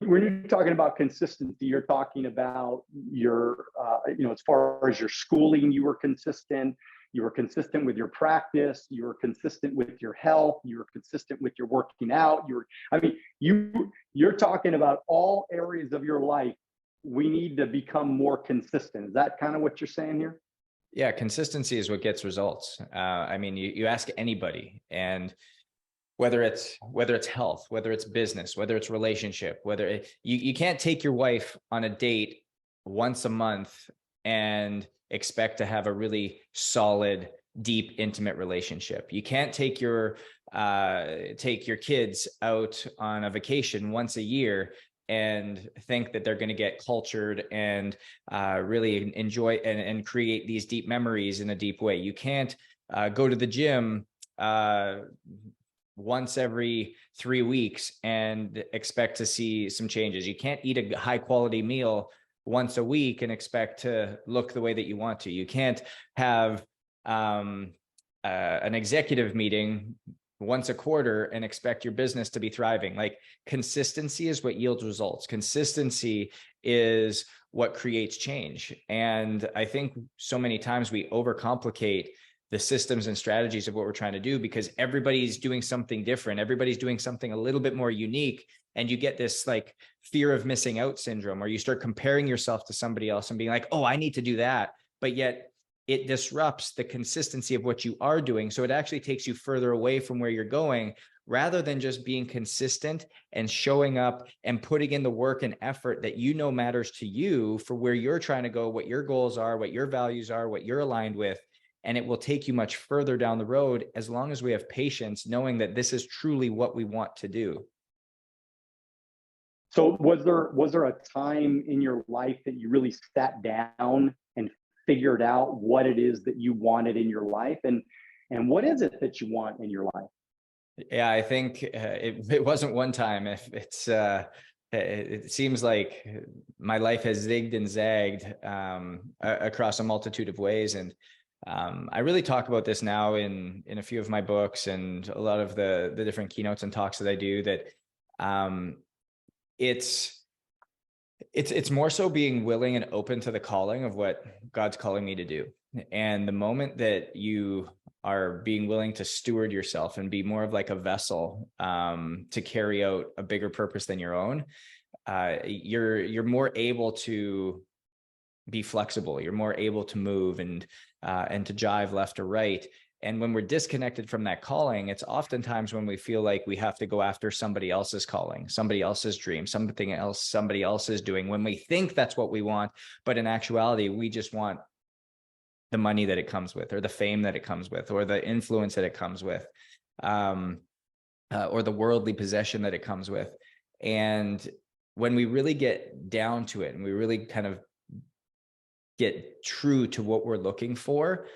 when you're talking about consistency, you're talking about your, as far as your schooling, you were consistent with your practice, you were consistent with your health, you were consistent with your working out. You're talking about all areas of your life. We need to become more consistent. Is that kind of what you're saying here? Yeah, consistency is what gets results. You ask anybody, and whether it's health, whether it's business, whether it's relationship, you can't take your wife on a date once a month and expect to have a really solid, deep, intimate relationship. You can't take your kids out on a vacation once a year and think that they're going to get cultured and really enjoy and create these deep memories in a deep way. You can't go to the gym once every 3 weeks and expect to see some changes. You can't eat a high quality meal once a week and expect to look the way that you want to. You can't have an executive meeting once a quarter and expect your business to be thriving. Like, consistency is what yields results. Consistency is what creates change. And I think so many times we overcomplicate the systems and strategies of what we're trying to do because everybody's doing something different. Everybody's doing something a little bit more unique. And you get this like fear of missing out syndrome, or you start comparing yourself to somebody else and being like, oh, I need to do that. But yet it disrupts the consistency of what you are doing. So it actually takes you further away from where you're going, rather than just being consistent and showing up and putting in the work and effort that you know matters to you for where you're trying to go, what your goals are, what your values are, what you're aligned with. And it will take you much further down the road as long as we have patience, knowing that this is truly what we want to do. So was there a time in your life that you really sat down and figured out what it is that you wanted in your life, and what is it that you want in your life? Yeah, I think it wasn't one time. If it's it seems like my life has zigged and zagged across a multitude of ways. And I really talk about this now in a few of my books and a lot of the different keynotes and talks that I do, that it's more so being willing and open to the calling of what God's calling me to do. And the moment that you are being willing to steward yourself and be more of like a vessel to carry out a bigger purpose than your own, you're more able to be flexible. You're more able to move and to jive left or right. And when we're disconnected from that calling, it's oftentimes when we feel like we have to go after somebody else's calling, somebody else's dream, something else somebody else is doing, when we think that's what we want. But in actuality, we just want the money that it comes with, or the fame that it comes with, or the influence that it comes with, or the worldly possession that it comes with. And when we really get down to it and we really kind of get true to what we're looking for,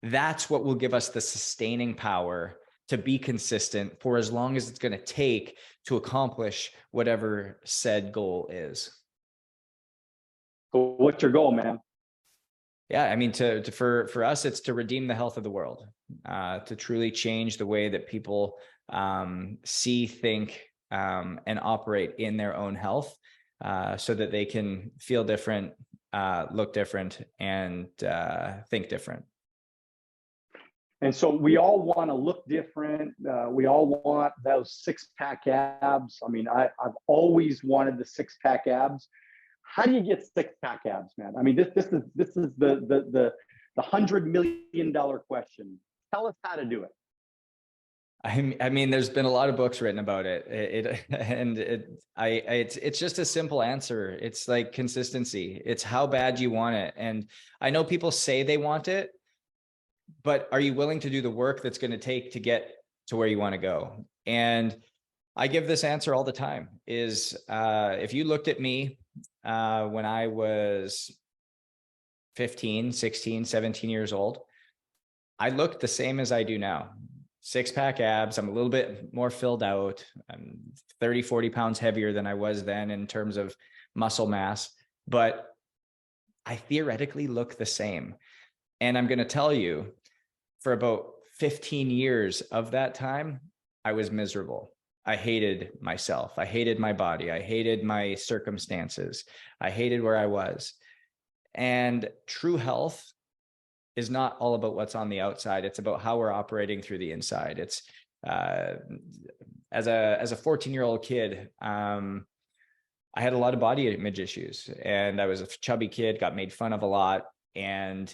that's what will give us the sustaining power to be consistent for as long as it's going to take to accomplish whatever said goal is. So what's your goal, man? Yeah, I mean, for us, it's to redeem the health of the world, to truly change the way that people see, think, and operate in their own health, so that they can feel different, look different, and think different. And so we all want to look different. We all want those six-pack abs. I mean, I've always wanted the six-pack abs. How do you get six-pack abs, man? I mean, this is the $100 million question. Tell us how to do it. I mean, there's been a lot of books written about it. It's just a simple answer. It's like consistency. It's how bad you want it. And I know people say they want it, but are you willing to do the work that's going to take to get to where you want to go? And I give this answer all the time is, if you looked at me when I was 15, 16, 17 years old, I looked the same as I do now. Six-pack abs. I'm a little bit more filled out. I'm 30, 40 pounds heavier than I was then in terms of muscle mass, but I theoretically look the same. And I'm going to tell you, for about 15 years of that time, I was miserable. I hated myself. I hated my body. I hated my circumstances. I hated where I was. And true health is not all about what's on the outside. It's about how we're operating through the inside. It's as a 14-year-old kid, I had a lot of body image issues, and I was a chubby kid, got made fun of a lot, and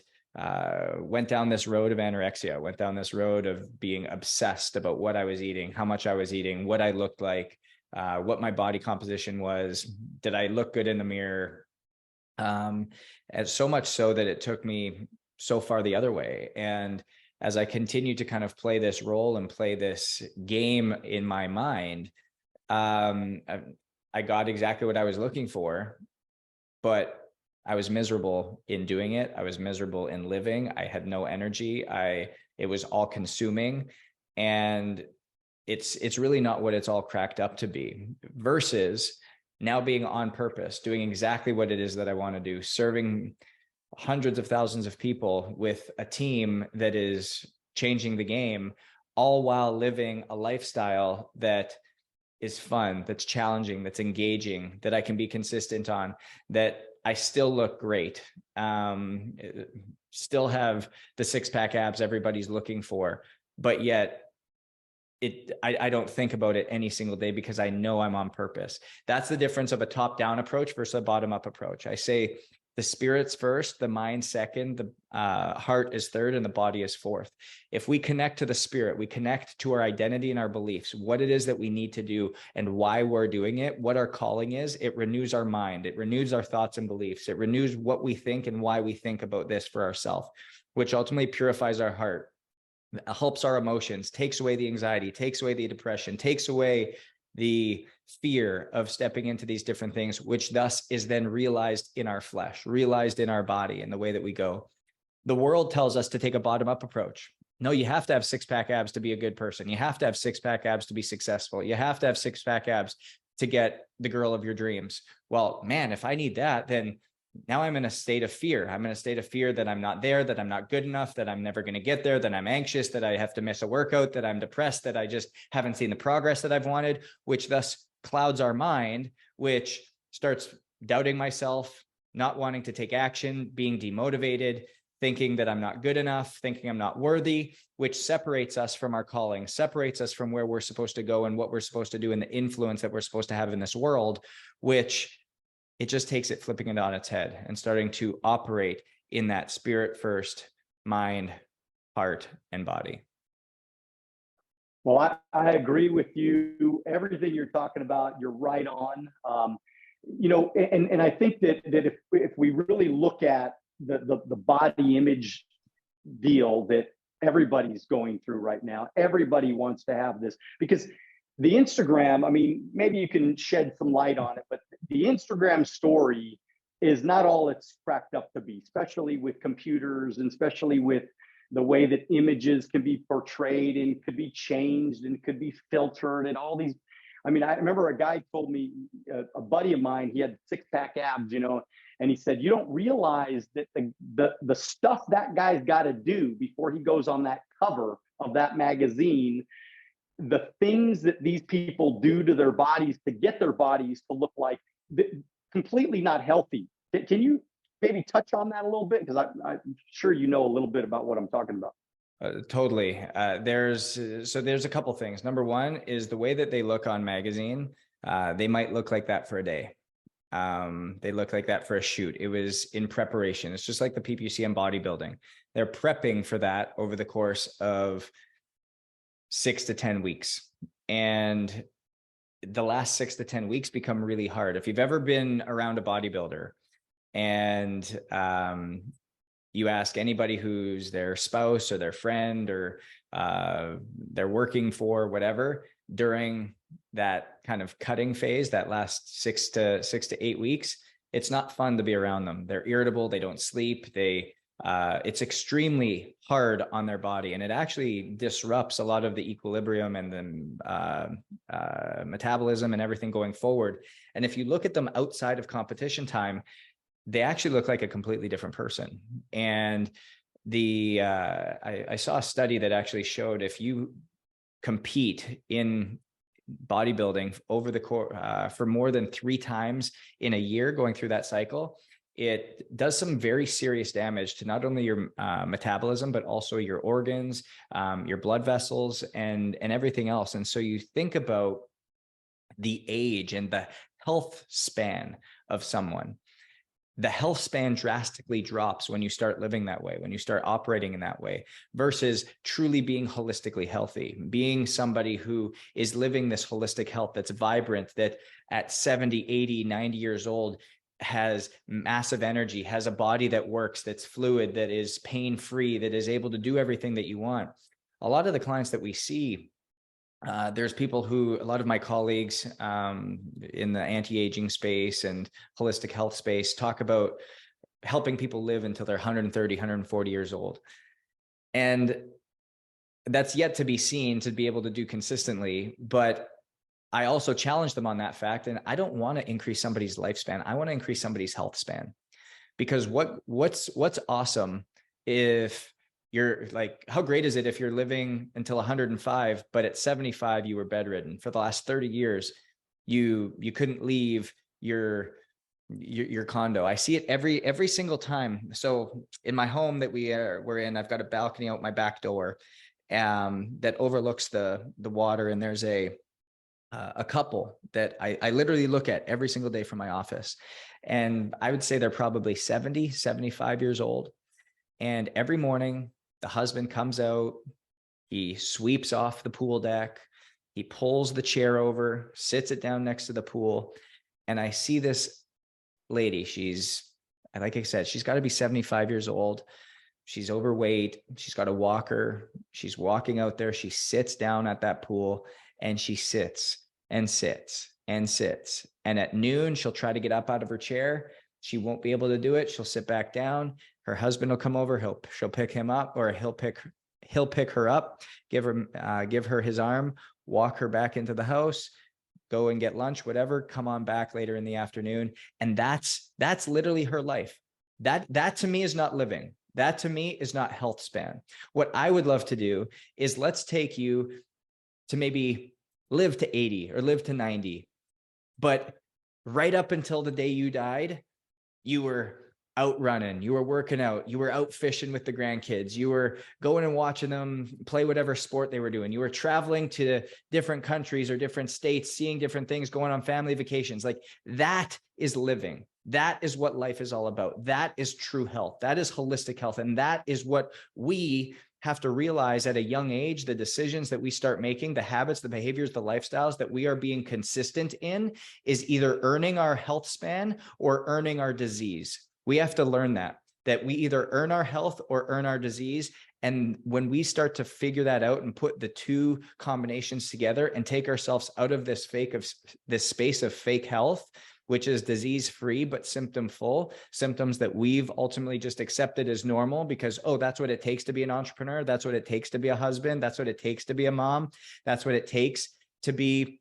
went down this road of anorexia, went down this road of being obsessed about what I was eating, how much I was eating, what I looked like, what my body composition was, did I look good in the mirror? And so much so that it took me so far the other way. And as I continued to kind of play this role and play this game in my mind, I got exactly what I was looking for, but I was miserable in doing it. I was miserable in living. I had no energy. It was all consuming, and it's really not what it's all cracked up to be, versus now being on purpose, doing exactly what it is that I want to do, serving hundreds of thousands of people with a team that is changing the game, all while living a lifestyle that is fun, that's challenging, that's engaging, that I can be consistent on, that I still look great, still have the six-pack abs everybody's looking for, but yet I don't think about it any single day because I know I'm on purpose. That's the difference of a top-down approach versus a bottom-up approach. I say the spirit's first, the mind second, the heart is third, and the body is fourth. If we connect to the spirit, we connect to our identity and our beliefs, what it is that we need to do and why we're doing it, what our calling is, it renews our mind, it renews our thoughts and beliefs, it renews what we think and why we think about this for ourselves, which ultimately purifies our heart, helps our emotions, takes away the anxiety, takes away the depression, takes away the fear of stepping into these different things, which thus is then realized in our flesh, realized in our body, in the way that we go. The world tells us to take a bottom-up approach. No, you have to have six-pack abs to be a good person. You have to have six-pack abs to be successful. You have to have six-pack abs to get the girl of your dreams. Well, man, if I need that, then now I'm in a state of fear. I'm in a state of fear that I'm not there, that I'm not good enough, that I'm never going to get there, that I'm anxious, that I have to miss a workout, that I'm depressed, that I just haven't seen the progress that I've wanted, which thus clouds our mind, which starts doubting myself, not wanting to take action, being demotivated, thinking that I'm not good enough, thinking I'm not worthy, which separates us from our calling, separates us from where we're supposed to go and what we're supposed to do and the influence that we're supposed to have in this world, which it just takes it flipping it on its head and starting to operate in that spirit first, mind, heart, and body. Well, I agree with you. Everything you're talking about, you're right on. And I think that if we really look at the body image deal that everybody's going through right now, everybody wants to have this, because the Instagram, I mean, maybe you can shed some light on it, but the Instagram story is not all it's cracked up to be, especially with computers and especially with the way that images can be portrayed and could be changed and could be filtered and all these. I mean, I remember a guy told me, a buddy of mine, he had six-pack abs, and he said, you don't realize that the stuff that guy's got to do before he goes on that cover of that magazine, the things that these people do to their bodies to get their bodies to look like completely not healthy. Can you maybe touch on that a little bit? Because I'm sure you know a little bit about what I'm talking about. Totally. There's a couple things. Number one is the way that they look on magazine. They might look like that for a day. They look like that for a shoot. It was in preparation. It's just like the people you see in bodybuilding. They're prepping for that over the course of 6 to 10 weeks. And the last 6 to 10 weeks become really hard. If you've ever been around a bodybuilder and you ask anybody who's their spouse or their friend or they're working for whatever, during that kind of cutting phase, that last 6 to 8 weeks, it's not fun to be around them. They're irritable. They don't sleep. It's extremely hard on their body, and it actually disrupts a lot of the equilibrium and the metabolism and everything going forward. And if you look at them outside of competition time, they actually look like a completely different person. And I saw a study that actually showed if you compete in bodybuilding over the course for more than 3 times in a year, going through that cycle, it does some very serious damage to not only your metabolism, but also your organs, your blood vessels, and everything else. And so you think about the age and the health span of someone. The health span drastically drops when you start living that way, when you start operating in that way, versus truly being holistically healthy, being somebody who is living this holistic health that's vibrant, that at 70, 80, 90 years old has massive energy, has a body that works, that's fluid, that is pain-free, that is able to do everything that you want. A lot of the clients that we see, there's people who, a lot of my colleagues in the anti-aging space and holistic health space talk about helping people live until they're 130, 140 years old. And that's yet to be seen to be able to do consistently. But I also challenge them on that fact. And I don't want to increase somebody's lifespan. I want to increase somebody's health span. Because what's awesome if you're like, how great is it if you're living until 105, but at 75, you were bedridden for the last 30 years, you couldn't leave your condo. I see it every single time. So in my home that we're in, I've got a balcony out my back door that overlooks the water. And there's a couple that I literally look at every single day from my office. And I would say they're probably 70, 75 years old. And every morning, the husband comes out, he sweeps off the pool deck, he pulls the chair over, sits it down next to the pool. And I see this lady, like I said, she's got to be 75 years old. She's overweight. She's got a walker. She's walking out there. She sits down at that pool and she sits and sits and sits. And at noon, she'll try to get up out of her chair. She won't be able to do it. She'll sit back down. Her husband will come over. She'll pick him up, or he'll pick her up, give her his arm, walk her back into the house, go and get lunch, whatever, come on back later in the afternoon. And that's literally her life. That to me is not living. That to me is not health span. What I would love to do is let's take you to maybe live to 80 or live to 90, but right up until the day you died, you were out running, you were working out, you were out fishing with the grandkids, you were going and watching them play whatever sport they were doing, you were traveling to different countries or different states, seeing different things, going on family vacations. Like, that is living. That is what life is all about. That is true health. That is holistic health. And that is what we have to realize at a young age. The decisions that we start making, the habits, the behaviors, the lifestyles that we are being consistent in is either earning our health span or earning our disease. We have to learn that we either earn our health or earn our disease. And when we start to figure that out and put the two combinations together and take ourselves out of this space of fake health, which is disease-free but symptom-full, symptoms that we've ultimately just accepted as normal because, oh, that's what it takes to be an entrepreneur. That's what it takes to be a husband. That's what it takes to be a mom. That's what it takes to be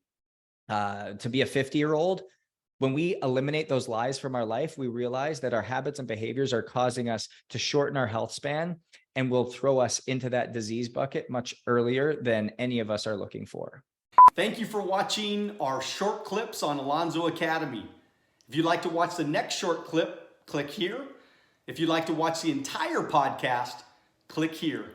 a 50-year-old. When we eliminate those lies from our life, we realize that our habits and behaviors are causing us to shorten our health span and will throw us into that disease bucket much earlier than any of us are looking for. Thank you for watching our short clips on Alonzo Academy. If you'd like to watch the next short clip, click here. If you'd like to watch the entire podcast, click here.